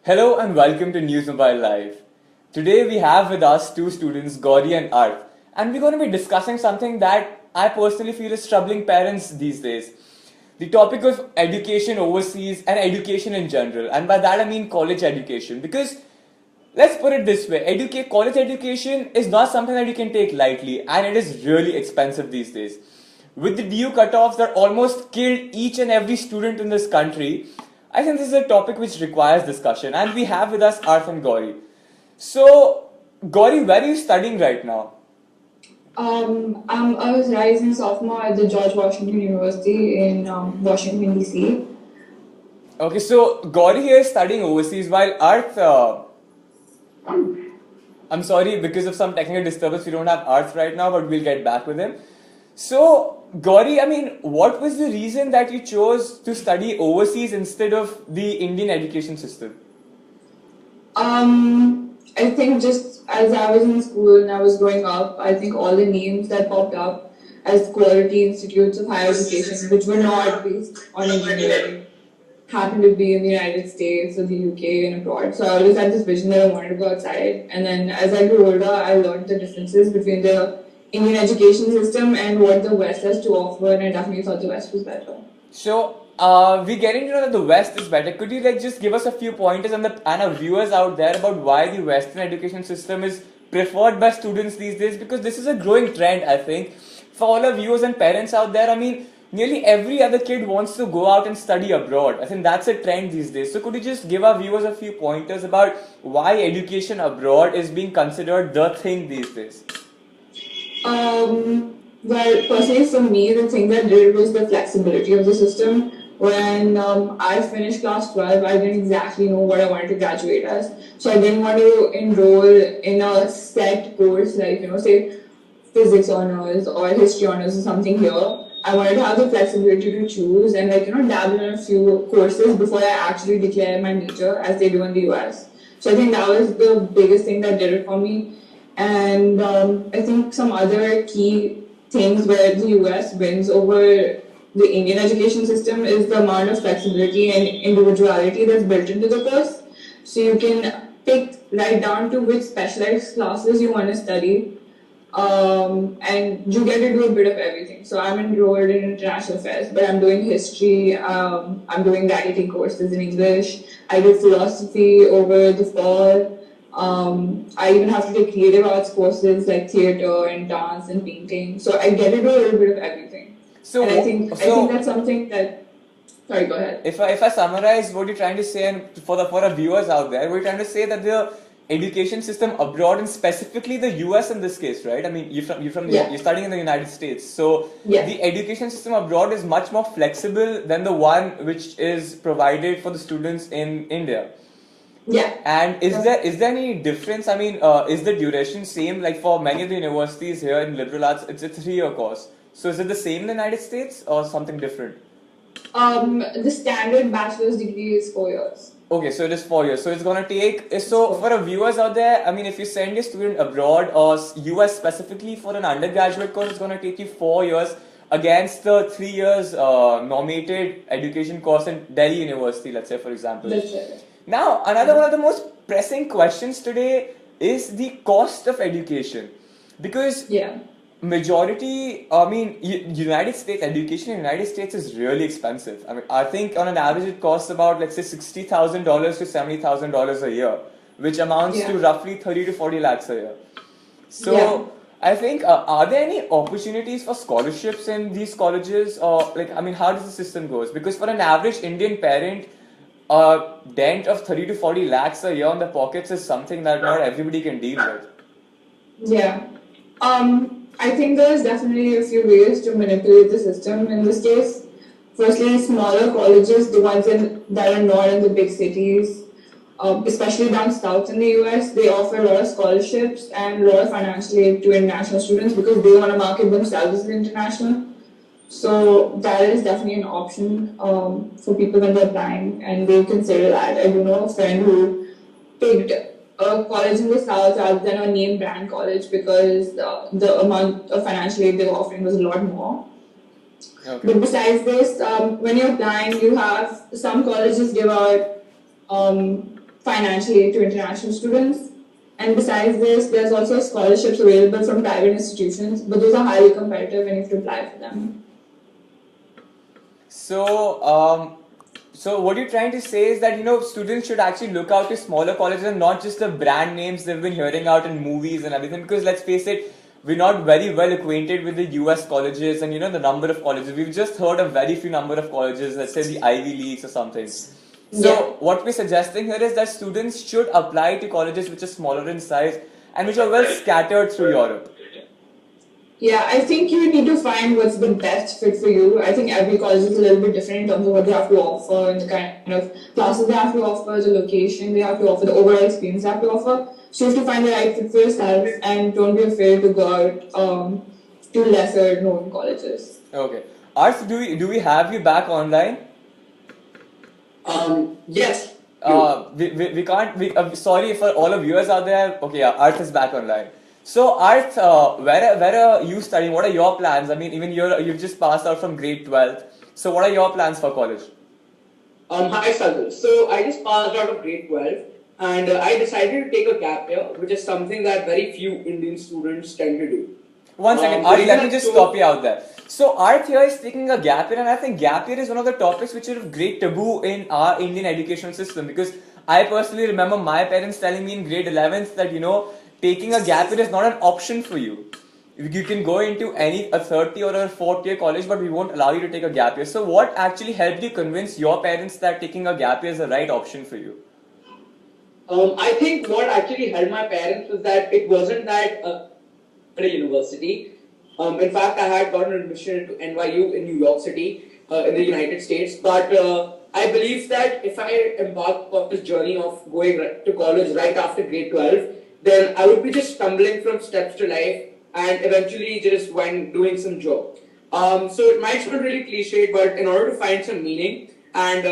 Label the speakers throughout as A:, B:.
A: Hello and welcome to News Mobile Live. Today we have with us two students, Gauri and Arth, and we're going to be discussing something that I personally feel is troubling parents these days. The topic of education overseas and education in general, and by that I mean college education. Because let's put it this way, college education is not something that you can take lightly, and it is really expensive these days. With the DU cutoffs that almost killed each and every student in this country, I think this is a topic which requires discussion, and we have with us Arth and Gauri. So, Gauri, where are you studying right now?
B: I was rising sophomore at the George Washington University in Washington, D.C.
A: Okay, so Gauri here is studying overseas, while Arth, I'm sorry, because of some technical disturbance, we don't have Arth right now, but we'll get back with him. So, Gauri, I mean, what was the reason that you chose to study overseas instead of the Indian education system?
B: I think just as I was in school and I was growing up, I think all the names that popped up as quality institutes of higher education, which were not based on engineering, happened to be in the United States or the UK and abroad. So I always had this vision that I wanted to go outside. And then as I grew older, I learned the differences between the Indian education system and what the West has to offer, and I definitely thought the West was better.
A: So, we're getting to know that the West is better. Could you just give us a few pointers and our viewers out there about why the Western education system is preferred by students these days? Because this is a growing trend, I think, for all our viewers and parents out there. I mean, nearly every other kid wants to go out and study abroad. I think that's a trend these days. So, could you just give our viewers a few pointers about why education abroad is being considered the thing these days?
B: Well, personally, for me, the thing that did it was the flexibility of the system. When I finished class 12, I didn't exactly know what I wanted to graduate as. So I didn't want to enroll in a set course, like, say physics honors or history honors or something here. I wanted to have the flexibility to choose and, dabble in a few courses before I actually declare my major as they do in the US. So I think that was the biggest thing that did it for me. And I think some other key things where the US wins over the Indian education system is the amount of flexibility and individuality that's built into the course. So you can pick right down to which specialized classes you want to study, and you get to do a bit of everything. So I'm enrolled in international affairs, but I'm doing history, I'm doing writing courses in English, I do philosophy over the fall. I even have to take creative arts courses like theater and dance and painting. So I get to do a little bit of everything.
A: So,
B: And I think that's something that. Sorry, go ahead.
A: if I summarize what you're trying to say, and for our viewers out there, we're trying to say that the education system abroad, and specifically the US in this case, right? I mean, you're studying in the United States, so
B: Yeah.
A: the education system abroad is much more flexible than the one which is provided for the students in India.
B: Yeah.
A: And is there any difference? I mean, is the duration same? Like for many of the universities here in liberal arts, it's a 3-year course. So is it the same in the United States or something different?
B: The standard bachelor's degree is 4 years.
A: Okay, so it is 4 years. So it's gonna take. So for our viewers out there, I mean, if you send your student abroad or US specifically for an undergraduate course, it's gonna take you 4 years against the 3 years normated education course in Delhi University, let's say, for example.
B: That's it.
A: Now, another one of the most pressing questions today is the cost of education, because
B: Yeah.
A: majority, I mean, United States education in the United States is really expensive. I mean, I think on an average it costs about, let's say, $60,000 to $70,000 a year, which amounts to
B: Yeah.
A: roughly 30 to 40 lakhs a year. So,
B: Yeah.
A: I think, are there any opportunities for scholarships in these colleges, or I mean, how does the system goes? Because for an average Indian parent, a dent of 30 to 40 lakhs a year on the pockets is something that not everybody can deal with.
B: Yeah. I think there's definitely a few ways to manipulate the system in this case. Firstly, smaller colleges, the ones that are not in the big cities, especially down south in the US, they offer a lot of scholarships and a lot of financial aid to international students because they want to market themselves as international. So that is definitely an option for people when they're applying, and they consider that. I do know a friend who picked a college in the south rather than a name brand college because the amount of financial aid they were offering was a lot more.
A: Okay.
B: But besides this, when you're applying, you have some colleges give out financial aid to international students. And besides this, there's also scholarships available from private institutions, but those are highly competitive and you have to apply for them.
A: So, so what you're trying to say is that students should actually look out to smaller colleges and not just the brand names they've been hearing out in movies and everything. Because let's face it, we're not very well acquainted with the US colleges and the number of colleges. We've just heard of very few number of colleges, let's say the Ivy Leagues or something. So
B: Yeah.
A: what we're suggesting here is that students should apply to colleges which are smaller in size and which are well scattered through Europe.
B: Yeah, I think you need to find what's the best fit for you. I think every college is a little bit different in terms of what they have to offer and the kind of classes they have to offer, the location they have to offer, the overall experience they have to offer. So you have to find the right fit for yourself and don't be afraid to go out to lesser known colleges.
A: Okay. Arth, do we have you back online?
C: Yes.
A: We can't. Sorry for all of viewers out there. Okay, yeah, Arth is back online. So Arth, where are you studying? What are your plans? I mean, even you've just passed out from grade 12. So what are your plans for college?
C: Hi, Sadhu. So I just passed out of grade 12 and I decided to take a gap year, which is something that very few Indian students tend to do.
A: One second,
C: the
A: Arth,
C: reason
A: let me
C: I
A: just
C: chose-
A: stop you out there. So Arth here is taking a gap year, and I think gap year is one of the topics which are of great taboo in our Indian educational system, because I personally remember my parents telling me in grade 11th that taking a gap year is not an option for you. You can go into a 30 or a 4th year college, but we won't allow you to take a gap year. So what actually helped you convince your parents that taking a gap year is the right option for you?
C: I think what actually helped my parents was that it wasn't that at a university. In fact, I had gotten admission into NYU in New York City in the United States. But I believe that if I embark on this journey of going to college right after grade 12, then I would be just stumbling from steps to life and eventually just when doing some job. So it might sound really cliched, but in order to find some meaning and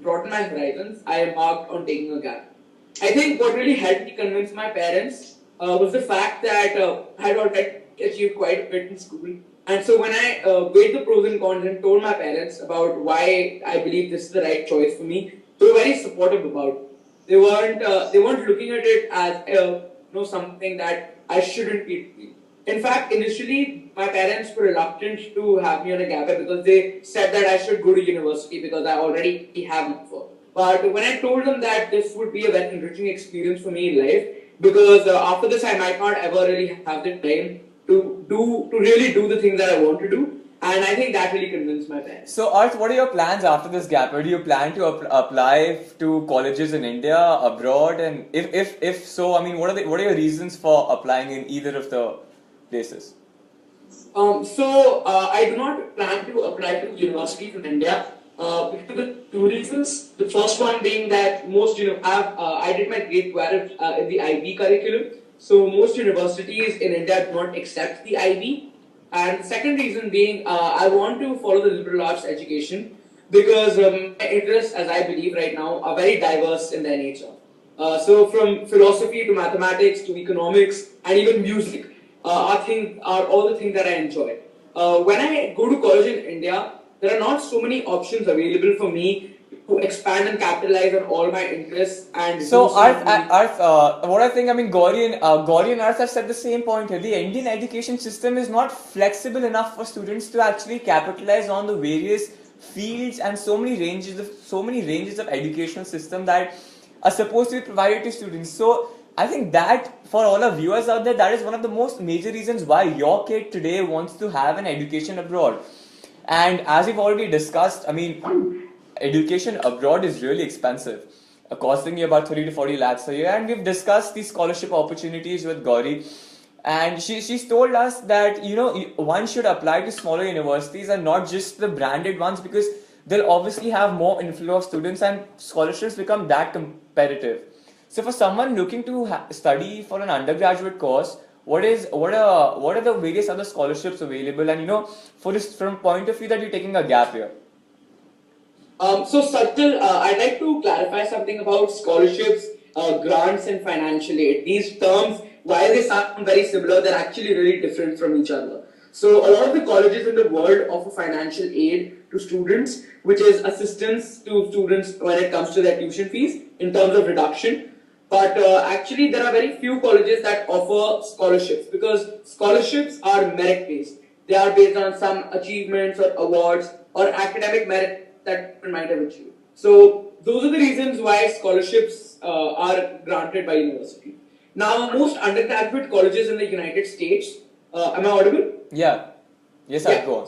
C: broaden my horizons, I embarked on taking a gap. I think what really helped me convince my parents was the fact that I had already achieved quite a bit in school. And so when I weighed the pros and cons and told my parents about why I believe this is the right choice for me, they were very supportive about it. They weren't looking at it as something that I shouldn't be doing. In fact, initially my parents were reluctant to have me on a gap year because they said that I should go to university because I already have an offer. But when I told them that this would be a very enriching experience for me in life, because after this I might not ever really have the time to really do the things that I want to do, and I think that really convinced my parents.
A: So, Arth, what are your plans after this gap year? Do you plan to apply to colleges in India, abroad, and if so, I mean, what are your reasons for applying in either of the places?
C: I do not plan to apply to universities in India because of two reasons. The first one being that I did my grade 12 in the IB curriculum, so most universities in India do not accept the IB. And the second reason being, I want to follow the liberal arts education because my interests, as I believe right now, are very diverse in their nature. So from philosophy to mathematics to economics and even music are all the things that I enjoy. When I go to college in India, there are not so many options available for me to expand and capitalize on all my interests and.
A: So,
C: do something.
A: what I think, I mean, Gauri and Arth have said the same point here. The Indian education system is not flexible enough for students to actually capitalize on the various fields and so many ranges of educational system that are supposed to be provided to students. So, I think that for all our viewers out there, that is one of the most major reasons why your kid today wants to have an education abroad. And as we've already discussed, I mean, education abroad is really expensive, costing you about 30 to 40 lakhs a year. And we've discussed these scholarship opportunities with Gauri. And she's told us that, one should apply to smaller universities and not just the branded ones, because they'll obviously have more inflow of students and scholarships become that competitive. So for someone looking to study for an undergraduate course, what are the various other scholarships available? And for this from point of view that you're taking a gap year.
C: Sajjal, I'd like to clarify something about scholarships, grants, and financial aid. These terms, while they sound very similar, they're actually really different from each other. So a lot of the colleges in the world offer financial aid to students, which is assistance to students when it comes to their tuition fees in terms of reduction. But actually, there are very few colleges that offer scholarships because scholarships are merit based. They are based on some achievements or awards or academic merit that one might have achieved. So those are the reasons why scholarships are granted by university. Now, most undergraduate colleges in the United States, am I audible?
A: Yeah. Yes, I'll go on.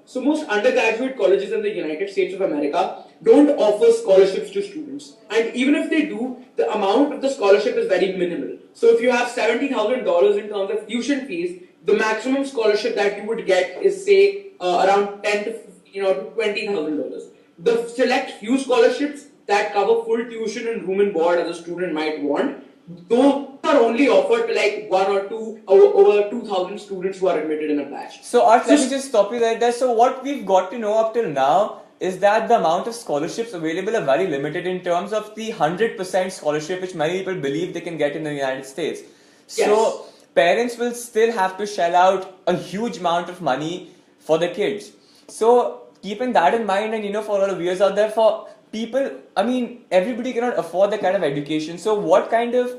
C: So most undergraduate colleges in the United States of America don't offer scholarships to students, and even if they do, the amount of the scholarship is very minimal. So if you have $70,000 in terms of tuition fees, the maximum scholarship that you would get is say around ten to $20,000. The select few scholarships that cover full tuition and room and board as a student might want, those are only offered to like one or two over 2,000 students who are admitted in a batch.
A: So, Arth, let me just stop you right there. So, what we've got to know up till now is that the amount of scholarships available are very limited in terms of the 100% scholarship which many people believe they can get in the United States. So,
C: Yes.
A: parents will still have to shell out a huge amount of money for the kids. So, keeping that in mind, and for all the viewers out there, for people, I mean, everybody cannot afford that kind of education. So, what kind of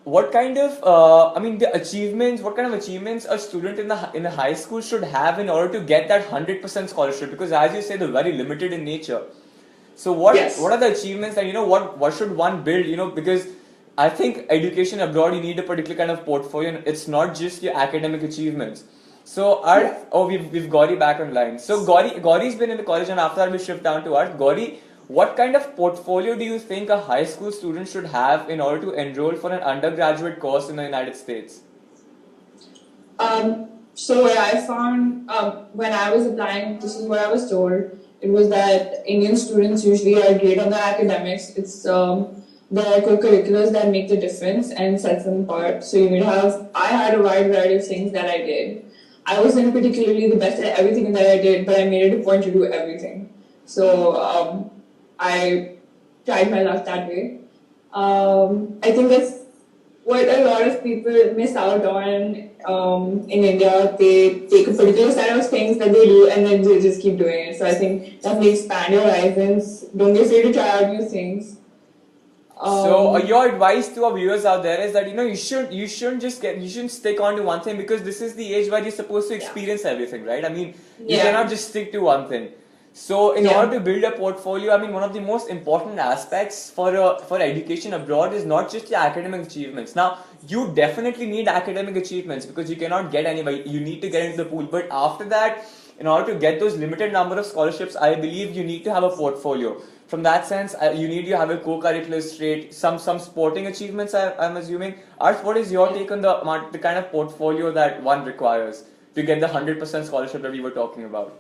A: the achievements, what kind of achievements a student in the high school should have in order to get that 100% scholarship? Because as you say, they're very limited in nature. So
C: Yes.
A: what are the achievements, and what should one build? Because I think education abroad, you need a particular kind of portfolio, and it's not just your academic achievements. So
C: Yeah.
A: we've Gauri back online. So Gauri's been in the college, and after that we shift down to Art. Gauri, what kind of portfolio do you think a high school student should have in order to enroll for an undergraduate course in the United States?
B: So what I found when I was applying, this is what I was told. It was that Indian students usually are great on their academics. It's the co-curriculars that make the difference and sets them apart. So you would have, I had a wide variety of things that I did. I wasn't particularly the best at everything that I did, but I made it a point to do everything. So I tried my luck that way. I think that's what a lot of people miss out on in India. They take a particular set of things that they do and then they just keep doing it. So I think definitely expand your horizons. Don't be afraid to try out new things.
A: So your advice to our viewers out there is that you shouldn't stick on to one thing, because this is the age where you're supposed to experience everything, right? I mean, you
B: Yeah.
A: cannot just stick to one thing. So in
B: Yeah.
A: order to build a portfolio, I mean, one of the most important aspects for education abroad is not just your academic achievements. Now, you definitely need academic achievements because you cannot get anybody. You need to get into the pool. But after that, in order to get those limited number of scholarships, I believe you need to have a portfolio. From that sense, you need to have a co-curricular straight, some sporting achievements. I'm assuming. Arth, what is your take on the kind of portfolio that one requires to get the 100% scholarship that we were talking about?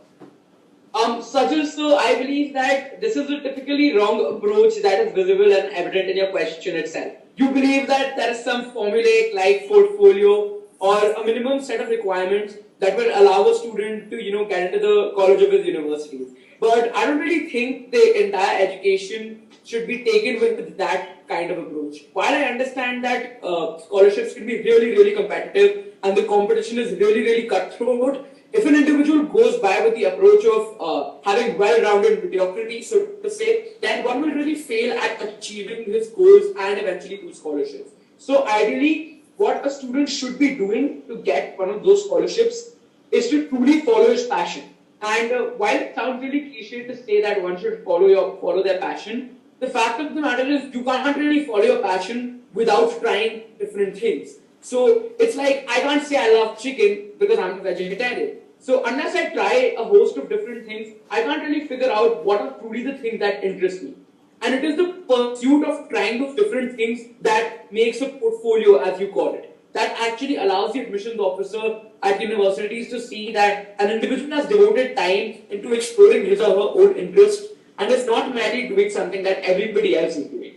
C: Sajal, so I believe that this is a typically wrong approach that is visible and evident in your question itself. You believe that there is some formulaic like portfolio or a minimum set of requirements that will allow a student to get into the college of his university. But I don't really think the entire education should be taken with that kind of approach. While I understand that scholarships can be really, really competitive and the competition is really, really cutthroat, if an individual goes by with the approach of having well-rounded mediocrity, so to say, then one will really fail at achieving his goals and eventually to scholarships. So ideally, what a student should be doing to get one of those scholarships is to truly follow his passion. And while it sounds really cliche to say that one should follow their passion, the fact of the matter is you can't really follow your passion without trying different things. So it's like I can't say I love chicken because I'm a vegetarian. So unless I try a host of different things, I can't really figure out what are truly the things that interest me. And it is the pursuit of trying those different things that makes a portfolio, as you call it, that actually allows the admissions officer at universities to see that an individual has devoted time into exploring his or her own interest and is not merely doing something that everybody else is doing.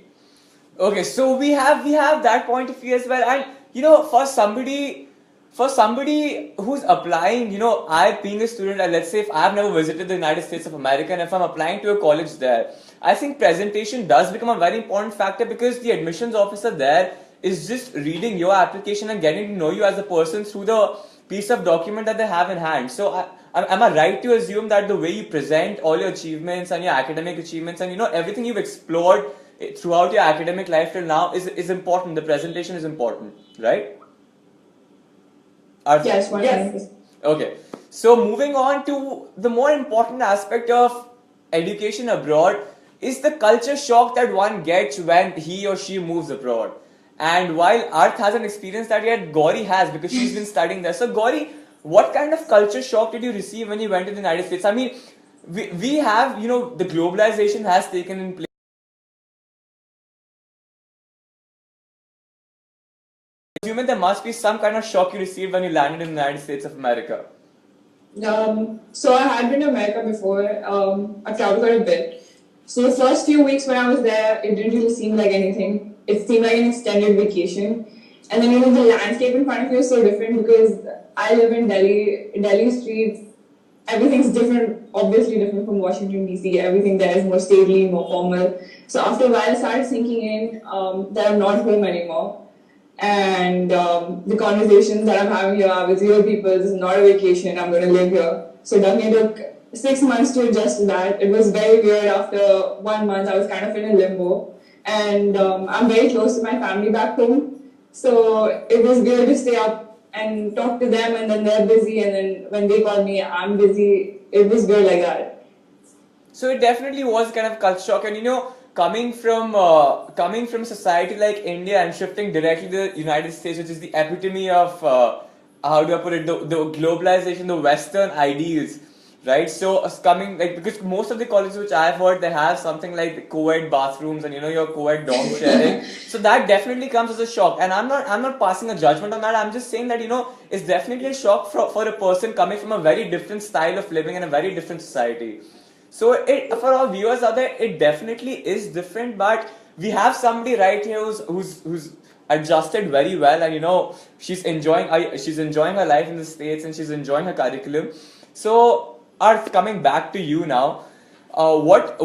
A: Okay, so we have that point of view as well, and for somebody who's applying, I being a student, and let's say if I've never visited the United States of America and if I'm applying to a college there, I think presentation does become a very important factor, because the admissions officer there is just reading your application and getting to know you as a person through piece of document that they have in hand. So am I right to assume that the way you present all your achievements and your academic achievements and everything you've explored throughout your academic life till now is important? The presentation is important, right?
B: Yes, 100%.
A: Okay. So moving on to the more important aspect of education abroad is the culture shock that one gets when he or she moves abroad. And while Arth hasn't experienced that yet, Gauri has because she's been studying there. So Gauri, what kind of culture shock did you receive when you went to the United States? I mean, we have, the globalization has taken in place. Assuming there must be some kind of shock you received when you landed in the United States of America.
B: So I had been to America before. I traveled quite a bit. So the first few weeks when I was there, it didn't really seem like anything. It seemed like an extended vacation. And then the landscape in front of you is so different because I live in Delhi. Delhi streets, everything's different, obviously different from Washington DC. Everything there is more stately, more formal. So after a while, I started sinking in that I'm not home anymore. And the conversations that I'm having here are with real people. This is not a vacation. I'm going to live here. So it definitely took 6 months to adjust to that. It was very weird. After 1 month, I was kind of in a limbo. And I'm very close to my family back home. So it was weird to stay up and talk to them, and then they're busy, and then when they call me, I'm busy. It was weird like that.
A: So it definitely was kind of culture shock, and coming from a society like India and shifting directly to the United States, which is the epitome of how do I put it, the globalization, the Western ideals, right? So coming because most of the colleges which I've heard, they have something like the co-ed bathrooms and your co-ed dorm sharing. So that definitely comes as a shock, and I'm not passing a judgment on that. I'm just saying that it's definitely a shock for a person coming from a very different style of living in a very different society. So for our viewers out there, it definitely is different, but we have somebody right here who's adjusted very well, and she's enjoying her life in the States and she's enjoying her curriculum. So Arth, coming back to you now, what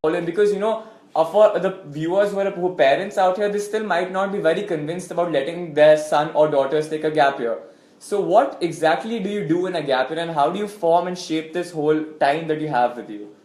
A: because for the viewers who are parents out here, they still might not be very convinced about letting their son or daughters take a gap year. So what exactly do you do in a gap year, and how do you form and shape this whole time that you have with you?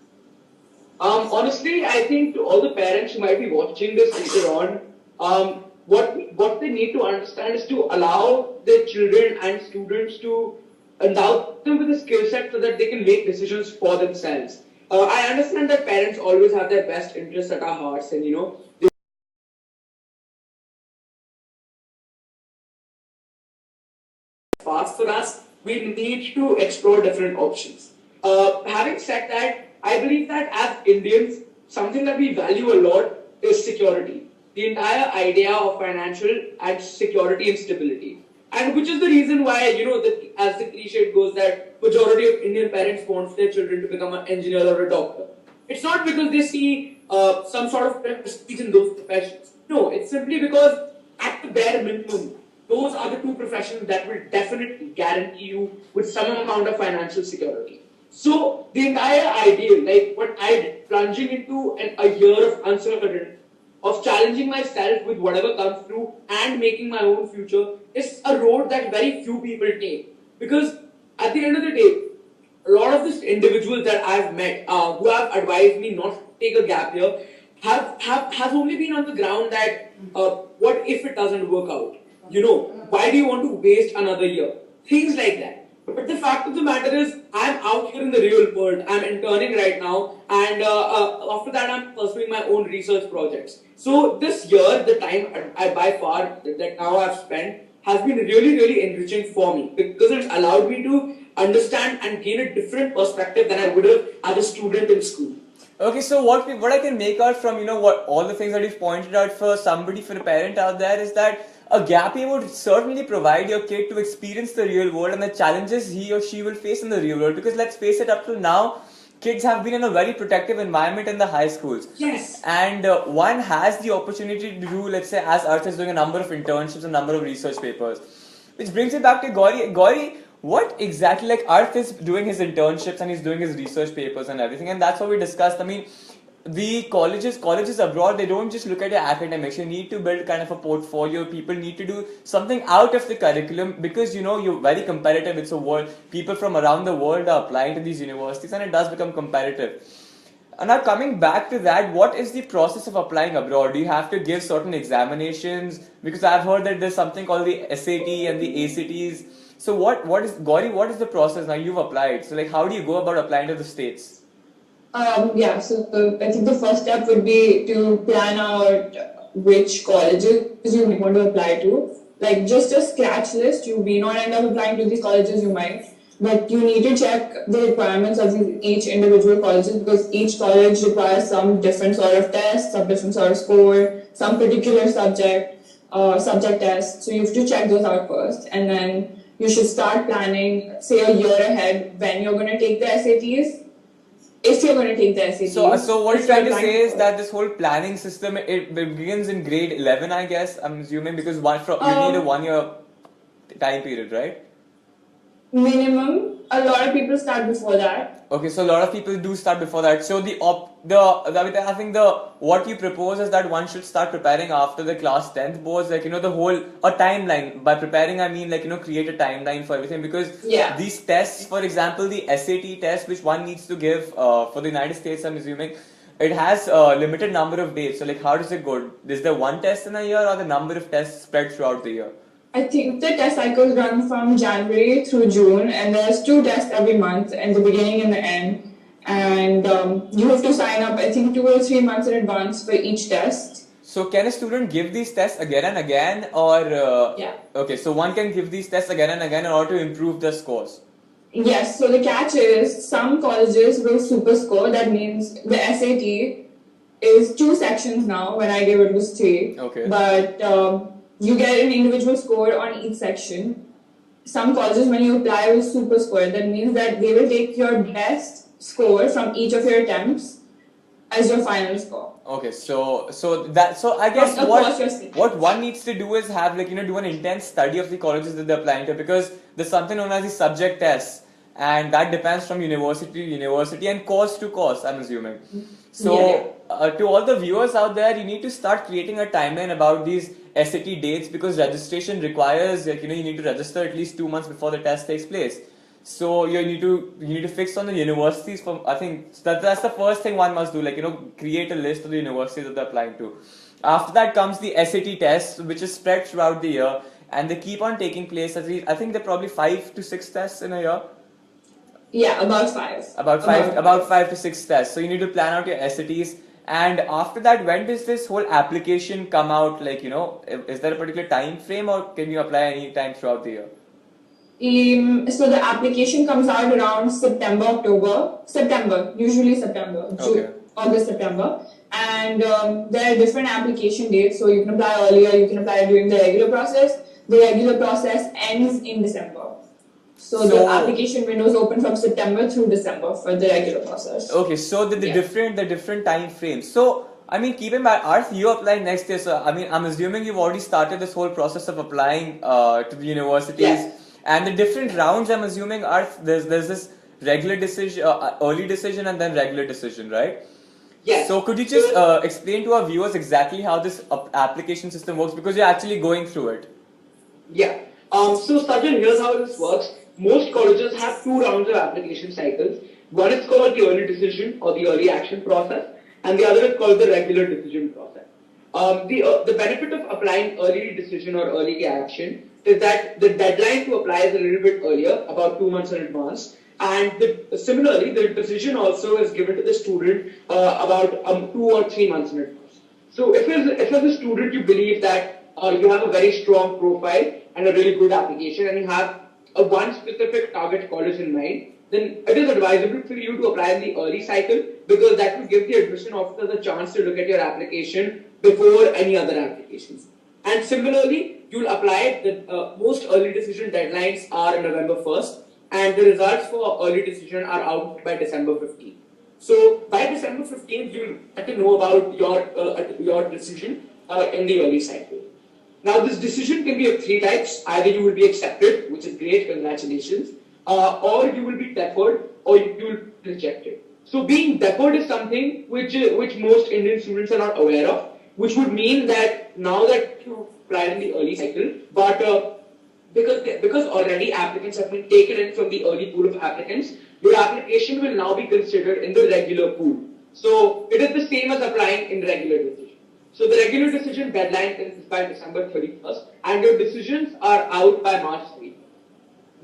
C: Honestly, I think to all the parents who might be watching this later on, what they need to understand is to allow their children and students to endow them with a skill set so that they can make decisions for themselves. I understand that parents always have their best interests at our hearts, and fast for us, we need to explore different options. Having said that, I believe that as Indians, something that we value a lot is security. The entire idea of financial and security and stability. And which is the reason why, as the cliche goes, that majority of Indian parents want their children to become an engineer or a doctor. It's not because they see some sort of prestige in those professions. No, it's simply because at the bare minimum, those are the two professions that will definitely guarantee you with some amount of financial security. So the entire idea, like what I did, plunging into a year of uncertainty, of challenging myself with whatever comes through and making my own future, is a road that very few people take. Because at the end of the day, a lot of these individuals that I've met who have advised me not to take a gap year have only been on the ground that what if it doesn't work out? Why do you want to waste another year? Things like that. But the fact of the matter is, I'm out here in the real world. I'm interning right now, and after that, I'm pursuing my own research projects. So this year, the time I by far that now I've spent has been really, really enriching for me because it's allowed me to understand and gain a different perspective than I would have as a student in school.
A: Okay, so what I can make out from what all the things that you've pointed out for a parent out there is that a gap year would certainly provide your kid to experience the real world and the challenges he or she will face in the real world. Because let's face it, up till now, kids have been in a very protective environment in the high schools.
C: Yes.
A: And one has the opportunity to do, let's say, as Arth is doing a number of internships, a number of research papers. Which brings me back to Gauri. Gauri, what exactly, Arth is doing his internships and he's doing his research papers and everything, and that's what we discussed. I mean, the colleges abroad, they don't just look at your academics. You need to build kind of a portfolio. People need to do something out of the curriculum because you're very competitive. It's a world. People from around the world are applying to these universities, and it does become competitive. And now coming back to that, what is the process of applying abroad? Do you have to give certain examinations? Because I've heard that there's something called the SAT and the ACTs. So what is Gauri? What is the process now? You've applied. So like, how do you go about applying to the states?
B: Yeah, so I think the first step would be to plan out which colleges you want to apply to. Like just a scratch list, you may not end up applying to these colleges, you might, but you need to check the requirements of each individual colleges because each college requires some different sort of test, some different sort of score, some particular subject test. So you have to check those out first, and then you should start planning, say a year ahead, when you're going to take the SATs. If you're going to take the SATs.
A: So what you're trying to say is that this whole planning system, it begins in grade 11, I guess, I'm assuming, because you need a 1 year time period, right?
B: Minimum. A lot of people start before that.
A: Okay, so a lot of people do start before that. So I think what you propose is that one should start preparing after the class 10th boards, like a timeline. By preparing, I mean create a timeline for everything because these tests, for example, the SAT test which one needs to give for the United States, I'm assuming, it has a limited number of dates. So like, how does it go? Is there one test in a year or the number of tests spread throughout the year?
B: I think the test cycles run from January through June, and there's 2 tests every month, in the beginning and the end. And you have to sign up, I think, 2 or 3 months in advance for each test.
A: So can a student give these tests again and again, or
B: yeah?
A: Okay, so one can give these tests again and again in order to improve their scores.
B: Yes. So the catch is some colleges will super score. That means the SAT is 2 sections now. When I gave it was 3.
A: Okay.
B: But you get an individual score on each section. Some colleges, when you apply, will super score. That means that they will take your best score from each of your attempts as your final score.
A: Okay, so I guess what one needs to do is have do an intense study of the colleges that they're applying to because there's something known as the subject tests, and that depends from university to university and course to course, I'm assuming. So to all the viewers out there, you need to start creating a timeline about these SAT dates because registration requires you need to register at least 2 months before the test takes place. So you need to fix on the universities. I think that's the first thing one must do. Create a list of the universities that they're applying to. After that comes the SAT test, which is spread throughout the year, and they keep on taking place. I think there are probably 5 to 6 tests in a year.
B: Yeah, about 5.
A: About 5 to 6 tests. So you need to plan out your SATs. And after that, when does this whole application come out? Is there a particular time frame, or can you apply any time throughout the year?
B: So the application comes out around September, usually September,
A: Okay.
B: August, September. And there are different application dates, so you can apply earlier, you can apply during the regular process. The regular process ends in December. So the application window is open from September through December for the regular process.
A: Okay, so the different time frames. So I mean, keep in mind, Arth, you applied next year. So I mean, I'm assuming you've already started this whole process of applying to the universities.
B: Yes.
A: And the different rounds, I'm assuming, Arth, there's this regular decision, early decision, and then regular decision, right?
C: Yes.
A: So could you just explain to our viewers exactly how this application system works because you're actually going through it?
C: Yeah. So Sajjan, here's how this works. Most colleges have 2 rounds of application cycles. One is called the early decision or the early action process, and the other is called the regular decision process. The benefit of applying early decision or early action is that the deadline to apply is a little bit earlier, about 2 months in advance. And similarly, the decision also is given to the student about 2 or 3 months in advance. So if as a student you believe that you have a very strong profile and a really good application and you have one specific target college in mind, then it is advisable for you to apply in the early cycle because that will give the admission officer the chance to look at your application before any other applications. And similarly, you'll apply the most early decision deadlines are November 1st and the results for early decision are out by December 15th. So by December 15th, you'll get to know about your decision in the early cycle. Now, this decision can be of 3 types. Either you will be accepted, which is great, congratulations, or you will be deferred, or you will be rejected. So being deferred is something which most Indian students are not aware of, which would mean that now that you applied in the early cycle, but because already applicants have been taken in from the early pool of applicants, your application will now be considered in the regular pool. So it is the same as applying in regular decision. So the regular decision deadline is by December 31st, and your decisions are out by March 3.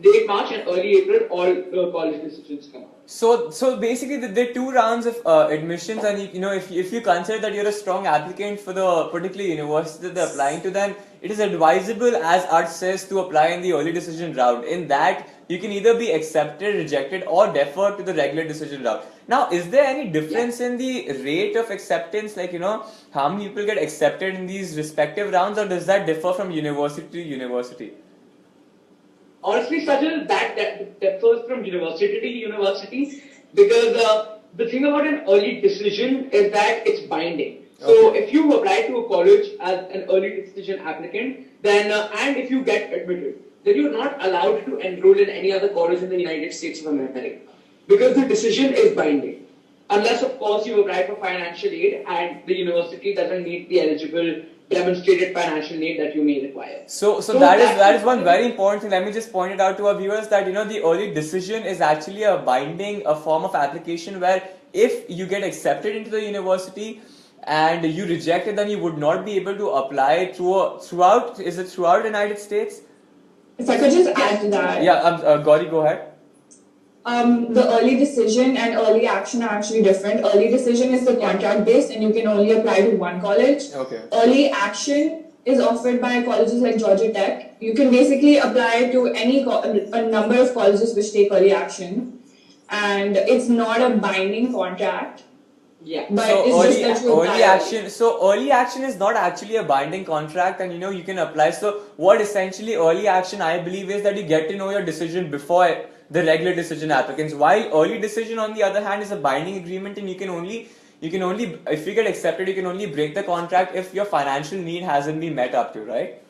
C: Late March and early April, all college decisions come out.
A: So basically, there are two rounds of admissions, and if you consider that you're a strong applicant for the particular university that they're applying to, then it is advisable, as Art says, to apply in the early decision round. In that, you can either be accepted, rejected, or deferred to the regular decision round. Now, is there any difference in the rate of acceptance? Like, how many people get accepted in these respective rounds, or does that differ from university to university?
C: Honestly, Sajal, that differs from university to university, because the thing about an early decision is that it's binding. So
A: Okay.
C: if you apply to a college as an early decision applicant, then and if you get admitted, then you're not allowed to enroll in any other college in the United States of America, because the decision is binding. Unless, of course, you apply for financial aid and the university doesn't meet the eligible demonstrated financial aid that you may require.
A: So
C: So
A: that is one very important thing. Let me just point it out to our viewers that the early decision is actually a binding, a form of application where if you get accepted into the university and you reject it, then you would not be able to apply throughout. Is it throughout the United States?
B: If I could just add to that.
A: Yeah, Gauri, go ahead.
B: The early decision and early action are actually different. Early decision is the contract based and you can only apply to one college.
A: Okay.
B: Early action is offered by colleges like Georgia Tech. You can basically apply to a number of colleges which take early action, and it's not a binding contract.
C: Yeah.
B: But
A: So
B: it's just that you
A: early
B: apply
A: action. So early action is not actually a binding contract, and you can apply. So what essentially early action, I believe, is that you get to know your decision before the regular decision applicants. While early decision, on the other hand, is a binding agreement, and you can only if you get accepted, you can only break the contract if your financial need hasn't been met up to, right?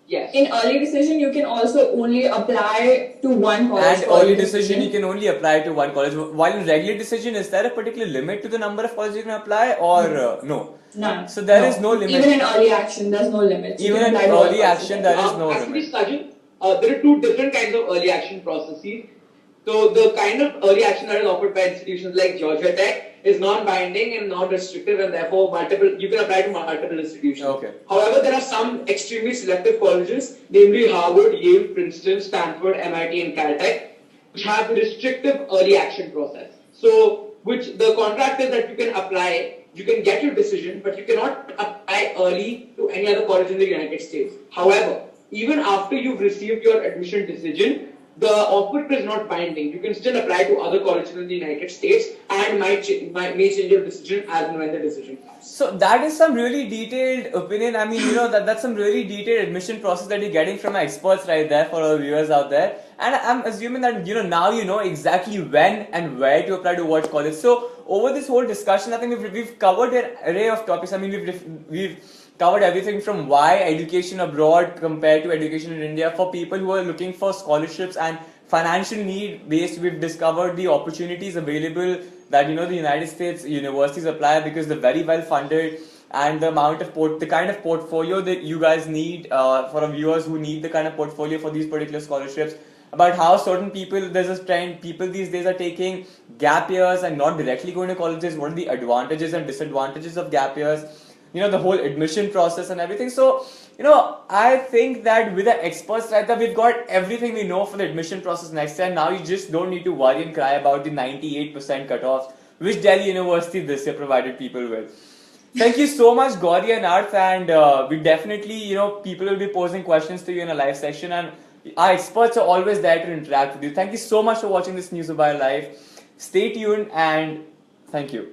C: Yes.
B: In early decision, you can also only apply to one college.
A: And
B: for
A: early decision, you can only apply to one college. While in regular decision, is there a particular limit to the number of colleges you can apply, or no?
B: None.
A: So there is no limit.
B: Even in early action, there's no limit. You
A: Even
B: can
A: in
B: apply to all
A: early
B: colleges.
A: action, there is no
C: Actually,
A: limit.
C: Sajal, there are two different kinds of early action processes. So the kind of early action that is offered by institutions like Georgia Tech is non-binding and non-restrictive, and therefore you can apply to multiple institutions.
A: Okay.
C: However, there are some extremely selective colleges, namely Harvard, Yale, Princeton, Stanford, MIT, and Caltech, which have a restrictive early action process. So, which the contract is that you can apply, you can get your decision, but you cannot apply early to any other college in the United States. However, even after you've received your admission decision, the offer is not binding. You can still apply to other colleges in the United States and may change your decision as and when the decision comes.
A: So that is some really detailed opinion. I mean, that's some really detailed admission process that you're getting from experts right there for our viewers out there. And I'm assuming that now you know exactly when and where to apply to what college. So over this whole discussion, I think we've covered an array of topics. I mean, we've covered everything from why education abroad compared to education in India for people who are looking for scholarships and financial need based. We've discovered the opportunities available that the United States universities apply because they're very well funded, and the amount of the kind of portfolio that you guys need for our viewers who need the kind of portfolio for these particular scholarships. About how certain people, there's a trend, people these days are taking gap years and not directly going to colleges. What are the advantages and disadvantages of gap years? The whole admission process and everything. So, I think that with the experts right there, we've got everything we know for the admission process next time. Now you just don't need to worry and cry about the 98% cutoffs, which Delhi University this year provided people with. Thank you so much, Gauri and Arth, and we definitely, people will be posing questions to you in a live section, and our experts are always there to interact with you. Thank you so much for watching this News Dubai Live. Stay tuned, and thank you.